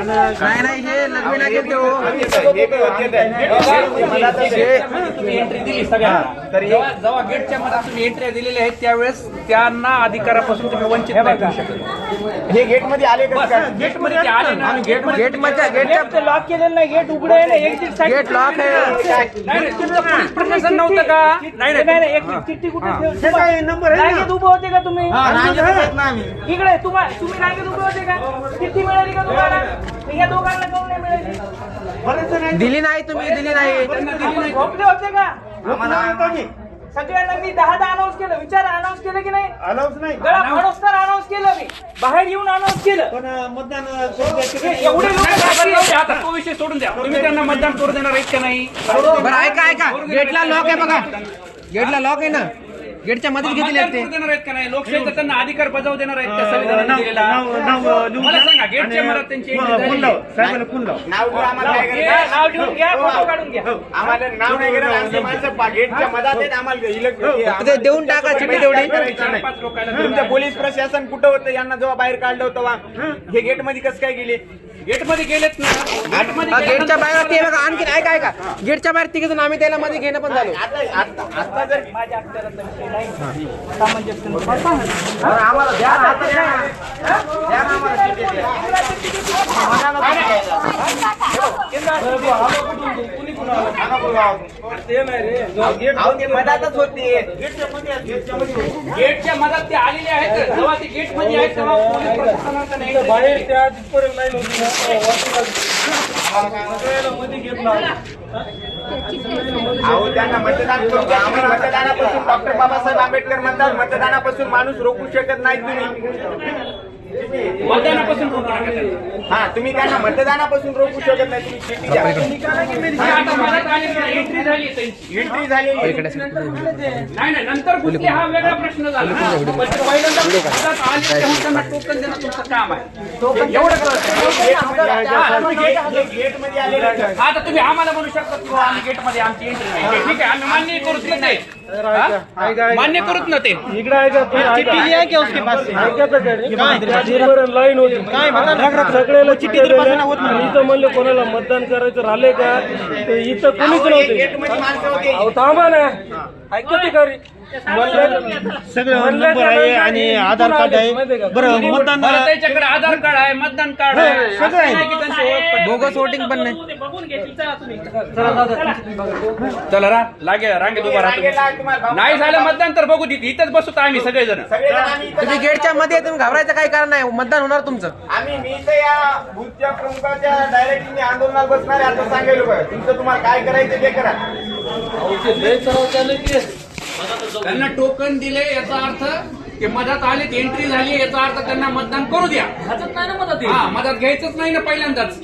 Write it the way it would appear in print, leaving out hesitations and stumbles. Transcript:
नाही हे लग्न गेले तुम्ही एंट्री दिली सगळ्यांना, जेव्हा गेटच्या मध्ये तुम्ही एंट्री दिलेल्या आहेत त्यावेळेस त्यांना अधिकारापासून तुम्ही वंचित नाही करू शकत. हे गेट मध्ये आले का? गेट मध्ये ते आले ना, गेट मध्ये लॉक केलेलं नाही, गेट उघडं आहे ना, एक्झिट साठी गेट लॉक आहे. नाही तुमचं पोलीस प्रशासन नव्हतं का? नाही एक्झिट चिठ्ठी कुठे रांगेत उभे होते का तुम्ही? इकडे तुम्ही रांगेत उभे होते का? किती मिळाली का तुम्हाला? या दोघांना काऊन नाही मिळाली? दिली नाही, तुम्ही दिली नाही. झोपले होते का? सगळ्यांना मी 10 अनाऊन्स केलं. विचार अनाऊन्स केलं की नाही? अनाऊन्स नाही. गळा फाडूस तर अनाऊन्स केलं, मी बाहेर येऊन अनाऊन्स केलं. पण मतदान एवढे लोक आता तो विषय सोडून द्या. तुम्ही त्यांना मतदान करू देणार आहेत का नाही? बरं ऐका गेटला लॉक आहे बघा, गेटला लॉक आहे ना, गेटच्या मध्येच घेतले मतदान ते. करू देणार आहेत का नाही? लोकशाहीचा त्यांना अधिकार बजावू देणार आहेत त्या संविधानाने दिलेला? मला सांगा, गेटच्या मधात त्यांची एंट्री झाली. साहेबांना फोन लाव. नाव आम्हाला काय घ्या, करायचं? नाव घेऊन घ्या, फोटो काढून घ्या. आम्हाला नाव नाही करायचं. आमची माणसं गेटच्या मधात आहेत. आम्हाला ते देऊन टाका चिठ्ठी तेवढी. पाच लोकांना तुमचं पोलीस प्रशासन कुठं होतं? यांना जेव्हा बाहेर काढलं होतं तेव्हा हे गेट मध्ये कसं काय गेले? गेट मध्ये गेलेत ना, गेट मध्ये गेटच्या बाहेर ते बघा, आणखी ऐका गेटच्या बाहेर तिघ जण आम्ही त्याला मध्ये घेणं पण झालो. आता जर माझ्या अक्षराचा विषय नाही. सामंजस्य आम्हाला द्या ना, आता द्या ना. द्या ना आम्हाला तिकीट द्या. अहो, ते मधातच होते. गेटच्या मधात ते आलेले आहेत. जेव्हा ते गेट मध्ये आहेत तेव्हा पोलीस प्रशासनाचा नाही. अहो, त्यांना मतदान करू द्या. आम्ही मतदानापासून डॉक्टर बाबासाहेब आंबेडकर म्हणतात, मतदानापासून माणूस रोखू शकत नाही तुम्ही. मतदानापासून रोखू नका त्यांना. हा, तुम्ही त्यांना मतदानापासून रोखू शकत नाही. तुम्ही चिठ्ठी द्या. आता मधात आलेली एंट्री झाली आहे त्यांची. एंट्री झाली. नाही नंतर कुठले हा वेगळा प्रश्न झाला. पण पहिल्यांदा मधात आले तेव्हा त्यांना टोकन देणं तुमचं काम आहे. एवढं गेट मध्ये आलेले आहेत. आता तुम्ही आम्हाला म्हणू शकता की आम्ही गेट मध्ये आमची एंट्री नाही. ठीक आहे, आम्ही मान्य करूच नाही. मान्य करूच ना ते. लाईन होती काय सगळ्याला चिठ्ठी इथं म्हणलं कोणाला मतदान करायचं राहिले का? तर इथं कोणीच नव्हते. गेट मध्ये माणसं होते. अहो थांबा ना, ऐकते घरी सगळं नंबर आहे आणि आधार कार्ड आहे. बरं मतदान बरं, त्याच्याकडे आधार कार्ड आहे, मतदान कार्ड आहे, सगळं आहे. असं नाही की त्यांची ओळख पटली. बोगस वोटिंग पण नाही. ते बघून घे. चला तुम्ही. चला रांगेत उभा राहतो. नाही झालं मतदान तर बघू तिथे. इथंच बसतो आम्ही सगळेजण. सगळेजण आम्ही इथं तुम्ही गेटच्या मध्ये तुम्ही घाबरायचं काही कारण नाही, मतदान होणार तुमचं. मी तर या बूथच्या प्रमुखाच्या डायरेक्टली आंदोलनात बसणार आहे. आता सांगायला बघा, तुमचं तुम्हाला काय करायचं ते करा. त्यांना टोकन दिले याचा अर्थ ते मधात आले, एंट्री झाली याचा अर्थ त्यांना मतदान करू द्या. हातात नाही ना मदत. हा, मधात घ्यायचंच नाही ना पहिल्यांदाच.